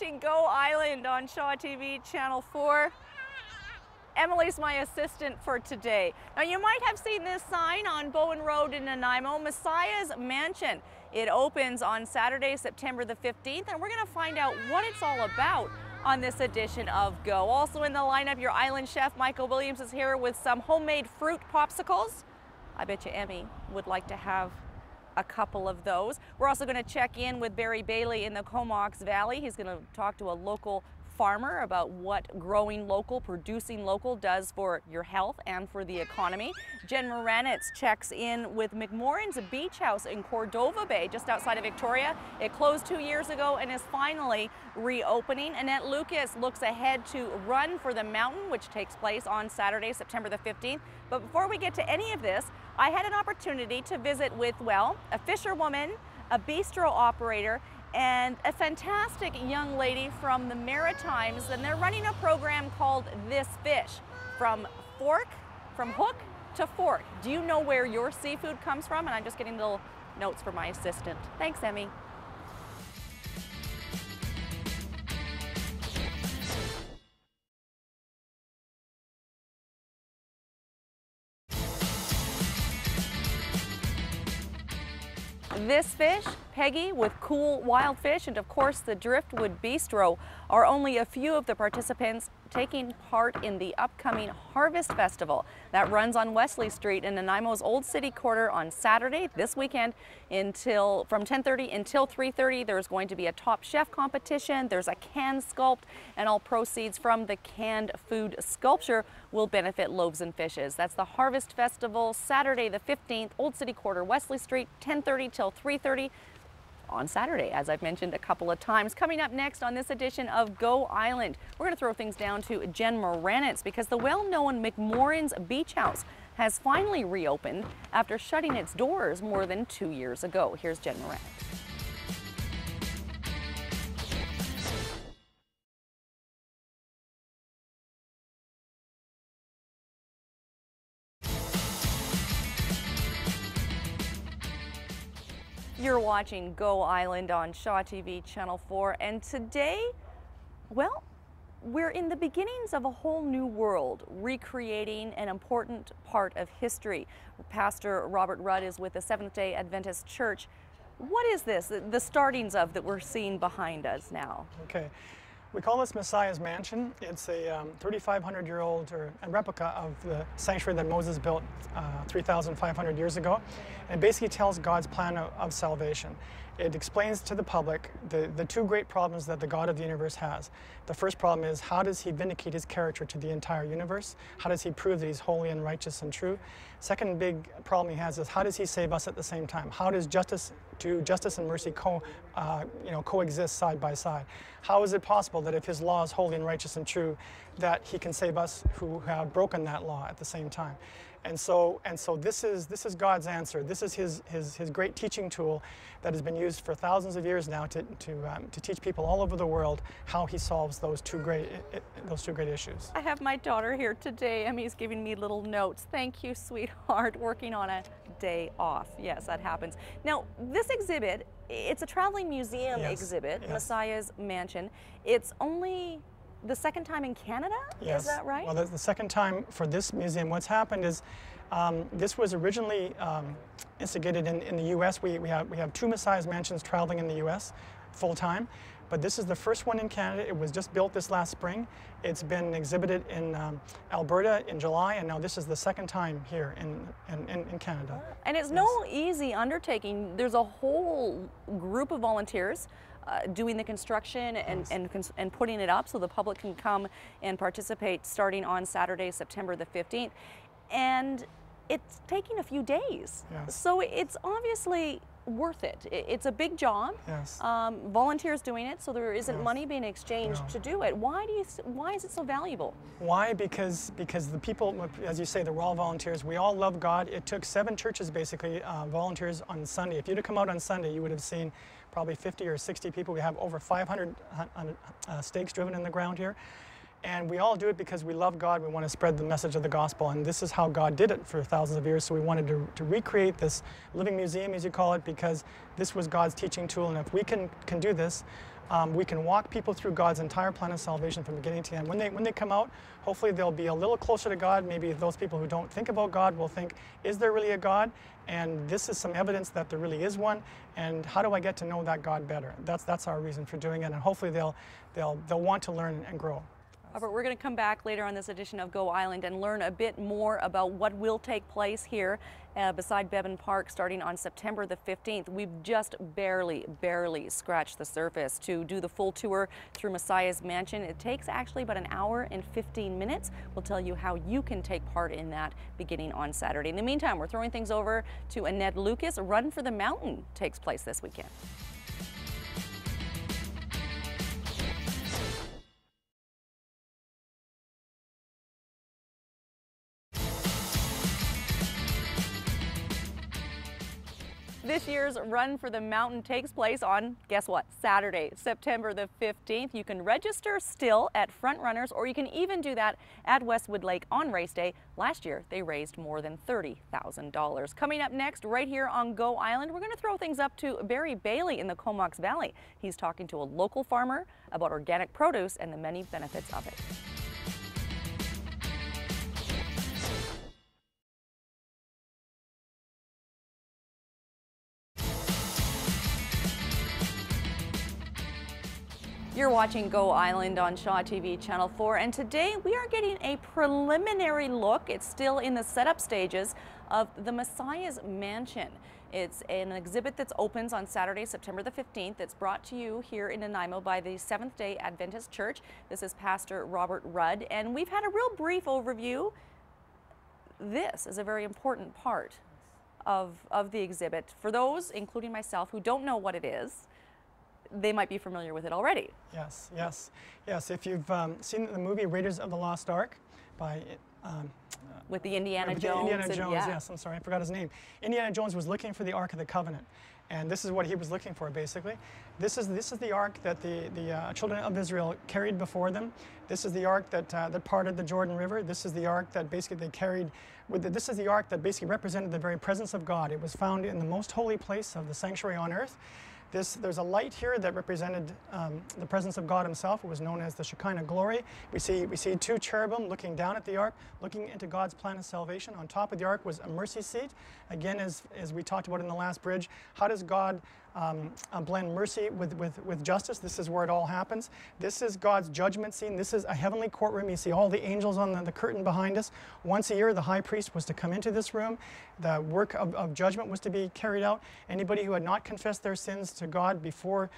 watching Go Island on Shaw TV Channel 4. Emily's my assistant for today. Now you might have seen this sign on Bowen Road in Nanaimo, Messiah's Mansion. It opens on Saturday, September the 15th, and we're going to find out what it's all about on this edition of Go. Also in the lineup, your island chef Michael Williams is here with some homemade fruit popsicles. I bet you Emmy would like to have a couple of those. We're also going to check in with Barry Bailey in the Comox Valley. He's going to talk to a local farmer about what growing local, producing local does for your health and for the economy. Jen Moranitz checks in with McMorrin's Beach House in Cordova Bay, just outside of Victoria. It closed 2 years ago and is finally reopening. Annette Lucas looks ahead to Run for the Mountain, which takes place on Saturday, September the 15th. But before we get to any of this, I had an opportunity to visit with, well, a fisherwoman, a bistro operator, and a fantastic young lady from the Maritimes, and they're running a program called This Fish, from hook to fork. Do you know where your seafood comes from? And I'm just getting little notes from my assistant. Thanks, Emmy. This Fish, Peggy with Cool Wild Fish, and of course the Driftwood Bistro are only a few of the participants taking part in the upcoming Harvest Festival that runs on Wesley Street in Nanaimo's Old City Quarter on Saturday this weekend from 10:30 until 3:30. There's going to be a Top Chef competition, there's a can sculpt, and all proceeds from the canned food sculpture will benefit Loaves and Fishes. That's the Harvest Festival, Saturday the 15th, Old City Quarter, Wesley Street, 10:30 till 3:30. On Saturday, as I've mentioned a couple of times. Coming up next on this edition of Go Island, we're going to throw things down to Jen Moranitz because the well-known McMorrin's Beach House has finally reopened after shutting its doors more than 2 years ago. Here's Jen Moranitz. You're watching Go Island on Shaw TV Channel 4, and today, well, we're in the beginnings of a whole new world, recreating an important part of history. Pastor Robert Rudd is with the Seventh Day Adventist Church. What is this, the startings of that we're seeing behind us now? Okay. We call this Messiah's Mansion. It's a 3,500-year-old replica of the sanctuary that Moses built 3,500 years ago. And it basically tells God's plan of salvation. It explains to the public the two great problems that the God of the universe has. The first problem is, how does he vindicate his character to the entire universe? How does he prove that he's holy and righteous and true? Second big problem he has is, how does he save us at the same time? How does justice and mercy coexist side by side? How is it possible that if his law is holy and righteous and true, that he can save us who have broken that law at the same time? And so this is God's answer. This is his great teaching tool that has been used for thousands of years now to teach people all over the world how he solves those two great issues. I have my daughter here today. Emmy's giving me little notes. Thank you, sweetheart. Working on a day off. Yes, that happens. Now, this exhibit, it's a traveling museum exhibit, yes. Messiah's Mansion. It's only the second time in Canada? Yes. Is that right? Well, that's the second time for this museum. What's happened is this was originally instigated in the U.S. We have two Messiah's Mansions traveling in the U.S. full time, but this is the first one in Canada. It was just built this last spring. It's been exhibited in Alberta in July, and now this is the second time here in Canada. And it's no easy undertaking. There's a whole group of volunteers doing the construction and putting it up so the public can come and participate starting on Saturday, September the 15th. And it's taking a few days. Yes. So it's obviously worth it. It's a big job. Yes. Volunteers doing it, so there isn't money being exchanged to do it. Why is it so valuable? Why? Because the people, as you say, they're all volunteers. We all love God. It took 7 churches basically, volunteers on Sunday. If you'd have come out on Sunday, you would have seen probably 50 or 60 people. We have over 500 stakes driven in the ground here. And we all do it because we love God. We want to spread the message of the gospel. And this is how God did it for thousands of years. So we wanted to recreate this living museum, as you call it, because this was God's teaching tool. And if we can do this, We can walk people through God's entire plan of salvation from beginning to end. When they come out, hopefully they'll be a little closer to God. Maybe those people who don't think about God will think, is there really a God? And this is some evidence that there really is one. And how do I get to know that God better? That's our reason for doing it. And hopefully they'll want to learn and grow. Robert, we're going to come back later on this edition of Go Island and learn a bit more about what will take place here beside Bevan Park starting on September the 15th. We've just barely scratched the surface. To do the full tour through Messiah's Mansion, it takes actually about an hour and 15 minutes. We'll tell you how you can take part in that beginning on Saturday. In the meantime, we're throwing things over to Annette Lucas. Run for the Mountain takes place this weekend. This year's Run for the Mountain takes place on, guess what, Saturday, September the 15th. You can register still at Front Runners, or you can even do that at Westwood Lake on race day. Last year, they raised more than $30,000. Coming up next, right here on Go Island, we're going to throw things up to Barry Bailey in the Comox Valley. He's talking to a local farmer about organic produce and the many benefits of it. You're watching Go Island on Shaw TV Channel 4, and today we are getting a preliminary look. It's still in the setup stages of the Messiah's Mansion. It's an exhibit that opens on Saturday, September the 15th. It's brought to you here in Nanaimo by the Seventh Day Adventist Church. This is Pastor Robert Rudd, and we've had a real brief overview. This is a very important part of the exhibit. For those, including myself, who don't know what it is, they might be familiar with it already. Yes. If you've seen the movie Raiders of the Lost Ark by with the Indiana Jones. Indiana Jones, yeah. Yes, I'm sorry, I forgot his name. Indiana Jones was looking for the Ark of the Covenant, and this is what he was looking for, basically. This is the Ark that the children of Israel carried before them. This is the Ark that parted the Jordan River. This is the Ark that basically they carried. This is the Ark that basically represented the very presence of God. It was found in the most holy place of the sanctuary on earth. There's a light here that represented the presence of God himself. It was known as the Shekinah glory. We see two cherubim looking down at the ark, looking into God's plan of salvation. On top of the ark was a mercy seat. Again, as we talked about in the last bridge, how does God blend mercy with justice? This is where it all happens. This is God's judgment scene. This is a heavenly courtroom. You see all the angels on the curtain behind us. Once a year, the high priest was to come into this room. The work of judgment was to be carried out. Anybody who had not confessed their sins to God before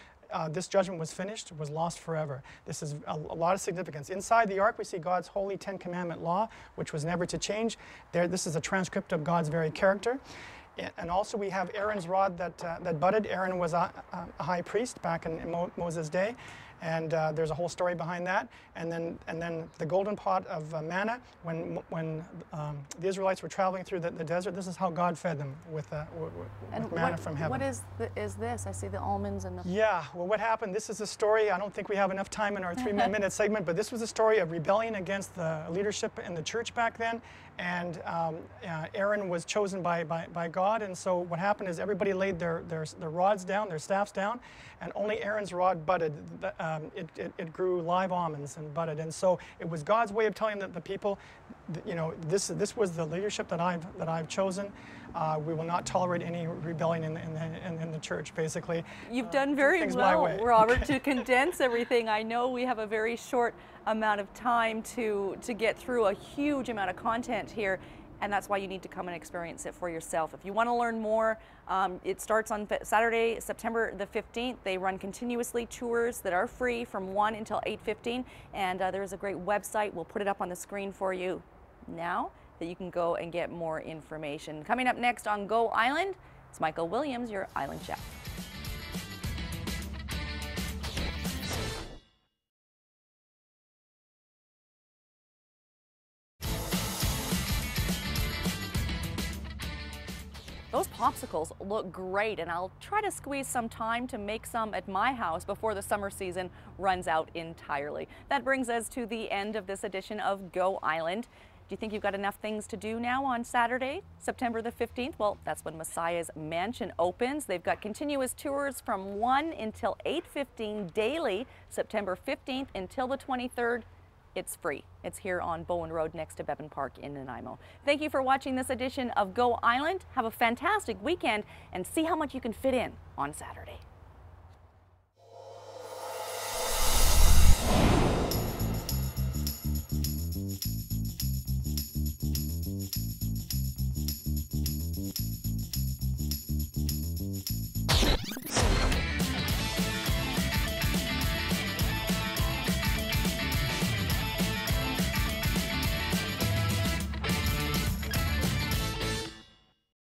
this judgment was finished was lost forever. This is a lot of significance. Inside the ark, we see God's holy 10 commandment law, which was never to change. This is a transcript of God's very character. And also we have Aaron's rod that budded. Aaron was a high priest back in Moses' day, and there's a whole story behind that. And then the golden pot of manna, when the Israelites were traveling through the desert, this is how God fed them with manna from heaven. What is this? I see the almonds and the... Yeah, well, what happened, this is a story, I don't think we have enough time in our 3-minute segment, but this was a story of rebellion against the leadership in the church back then. And Aaron was chosen by God, and so what happened is everybody laid their rods down, their staffs down, and only Aaron's rod budded. It grew live almonds and budded, and so it was God's way of telling the people, you know, this was the leadership that I've chosen. We will not tolerate any rebellion in the church, basically. You've done very well, Robert, to condense everything. I know we have a very short amount of time to get through a huge amount of content here, and that's why you need to come and experience it for yourself. If you want to learn more, it starts on Saturday, September the 15th. They run continuously tours that are free from 1 until 8:15, and there's a great website. We'll put it up on the screen for you now that you can go and get more information. Coming up next on Go Island, it's Michael Williams, your island chef. Those popsicles look great, and I'll try to squeeze some time to make some at my house before the summer season runs out entirely. That brings us to the end of this edition of Go Island. Do you think you've got enough things to do now on Saturday, September the 15th? Well, that's when Messiah's Mansion opens. They've got continuous tours from 1 until 8:15 daily, September 15th until the 23rd. It's free. It's here on Bowen Road next to Bevan Park in Nanaimo. Thank you for watching this edition of Go Island. Have a fantastic weekend and see how much you can fit in on Saturday.